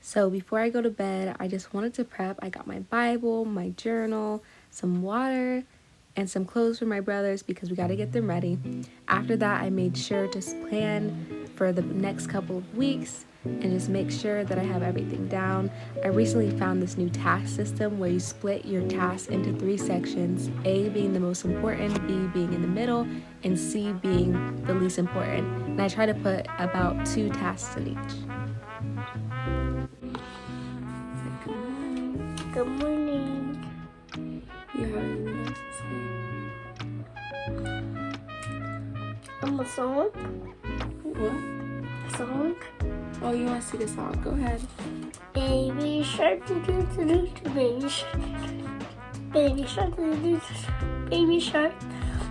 So before I go to bed, I just wanted to prep. I got my Bible, my journal, some water, and some clothes for my brothers because we got to get them ready. After that, I made sure to plan for the next couple of weeks and just make sure that I have everything down. I recently found this new task system where you split your tasks into 3 sections, A being the most important, B being in the middle, and C being the least important. And I try to put about 2 tasks in each. Good morning. You have anything else to say? A song? What? A song? Oh, you want to sing a song? Go ahead. Baby shark, do do do do, baby shark, baby shark, do do do, baby shark,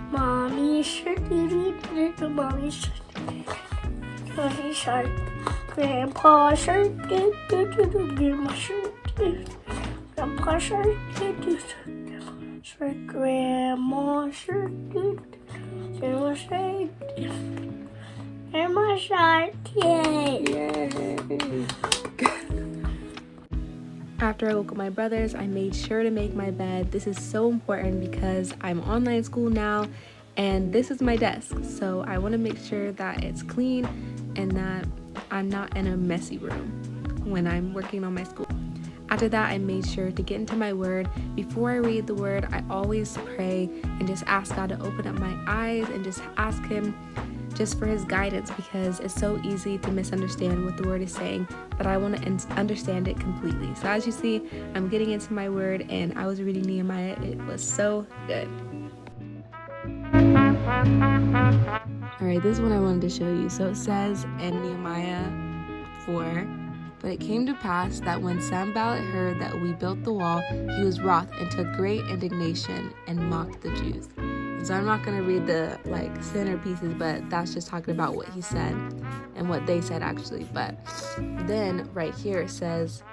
mommy shark, do do do do, mommy shark, mommy shark, grandpa shark, do do do do, grandma shark, do. Grandpa shark, do do do. Shark, grandma shark, do do. Grandma shark, do. Grandma shark, yay! Yay! After I woke up my brothers, I made sure to make my bed. This is so important because I'm online school now, and this is my desk. So I want to make sure that it's clean and that I'm not in a messy room when I'm working on my school. After that, I made sure to get into my word. Before I read the word, I always pray and just ask God to open up my eyes and just ask Him just for His guidance, because it's so easy to misunderstand what the word is saying, but I want to understand it completely. So as you see, I'm getting into my word, and I was reading Nehemiah. It was so good. Alright, this is what I wanted to show you. So it says in Nehemiah 4, but it came to pass that when Sanballat heard that we built the wall, he was wroth and took great indignation and mocked the Jews. So I'm not going to read the center pieces, but that's just talking about what he said and what they said actually. But then right here it says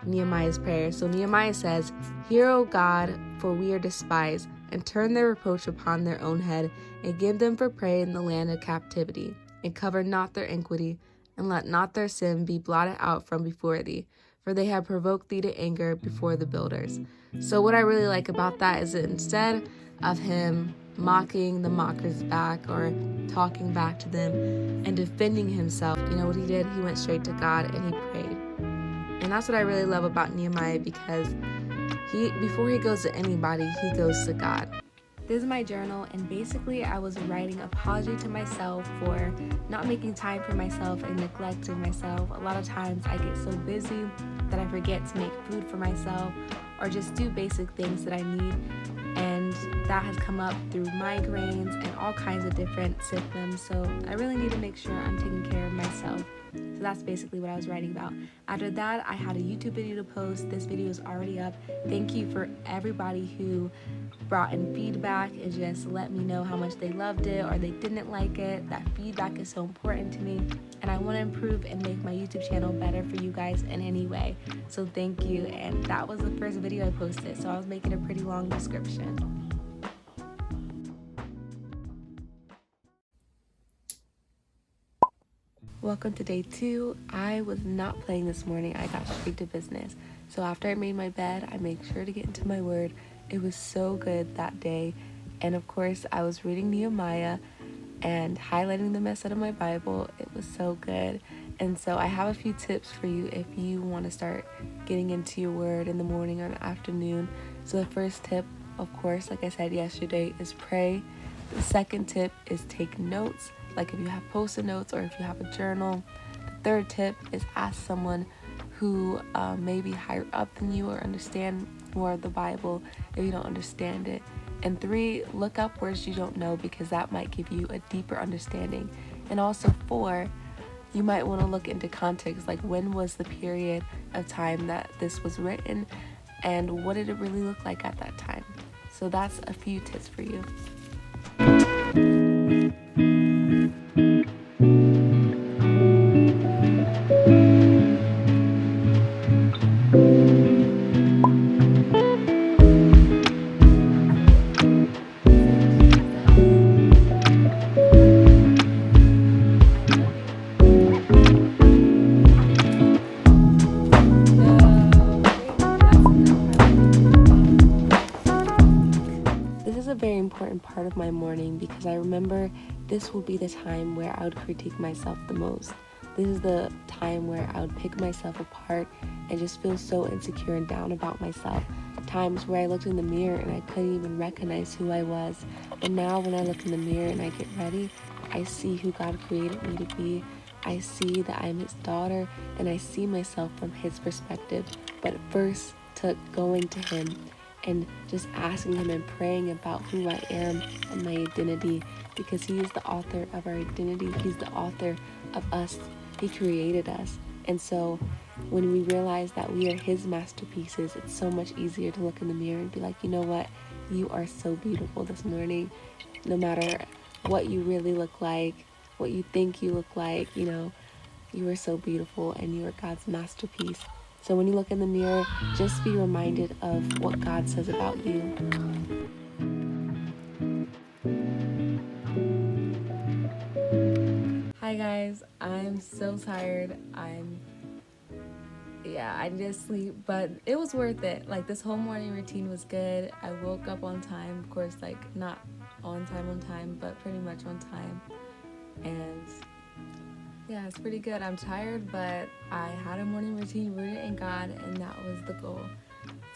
Nehemiah's prayer. So Nehemiah says, "Hear, O God, for we are despised, and turn their reproach upon their own head, and give them for prey in the land of captivity, and cover not their iniquity, and let not their sin be blotted out from before thee, for they have provoked thee to anger before the builders." So what I really like about that is that instead of him mocking the mockers back or talking back to them and defending himself, you know what he did? He went straight to God and he prayed. And that's what I really love about Nehemiah, because before he goes to anybody, he goes to God. This is my journal, and basically I was writing apology to myself for not making time for myself and neglecting myself. A lot of times I get so busy that I forget to make food for myself or just do basic things that I need, and that has come up through migraines and all kinds of different symptoms. So I really need to make sure I'm taking care of myself. So that's basically what I was writing about. After that, I had a YouTube video to post. This video is already up. Thank you for everybody who brought in feedback and just let me know how much they loved it or they didn't like it. That feedback is so important to me, and I want to improve and make my YouTube channel better for you guys in any way. So thank you. And that was the first video I posted, so I was making a pretty long description. Welcome to day 2. I was not playing this morning. I got straight to business. So after I made my bed, I made sure to get into my word. It was so good that day. And of course, I was reading Nehemiah and highlighting the mess out of my Bible. It was so good. And so I have a few tips for you if you want to start getting into your word in the morning or the afternoon. So the first tip, of course, like I said yesterday, is pray. The second tip is take notes, like if you have post-it notes or if you have a journal. The third tip is ask someone who may be higher up than you or understand more of the Bible if you don't understand it. And 3, look up words you don't know, because that might give you a deeper understanding. And also 4, you might want to look into context, like when was the period of time that this was written and what did it really look like at that time. So that's a few tips for you. very important part of my morning because I remember this will be the time where I would critique myself the most. This is the time where I would pick myself apart and just feel so insecure and down about myself. Times where I looked in the mirror and I couldn't even recognize who I was. But now when I look in the mirror and I get ready, I see who God created me to be. I see that I'm his daughter and I see myself from his perspective. But it first took going to him and just asking him and praying about who I am and my identity, because he is the author of our identity. He's the author of us. He created us. And so when we realize that we are his masterpieces, it's so much easier to look in the mirror and be like, you know what? You are so beautiful this morning. No matter what you really look like, what you think you look like, you are so beautiful and you are God's masterpiece. So when you look in the mirror, just be reminded of what God says about you. Hi guys, I'm so tired. I need to sleep, but it was worth it. Like, this whole morning routine was good. I woke up on time, of course, like not on time, but pretty much on time. And yeah, it's pretty good. I'm tired, but I had a morning routine rooted in God, and that was the goal.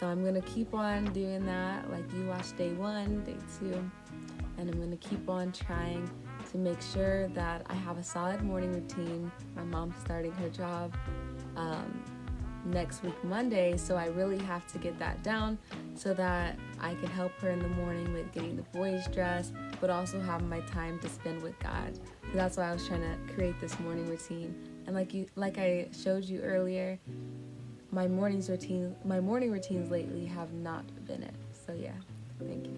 So I'm gonna keep on doing that. Like, you watched day 1, day 2, and I'm gonna keep on trying to make sure that I have a solid morning routine. My mom's starting her job next week Monday, so I really have to get that down so that I can help her in the morning with getting the boys dressed, but also have my time to spend with God. So that's why I was trying to create this morning routine. And like I showed you earlier, my morning routines lately have not been it. So yeah, thank you.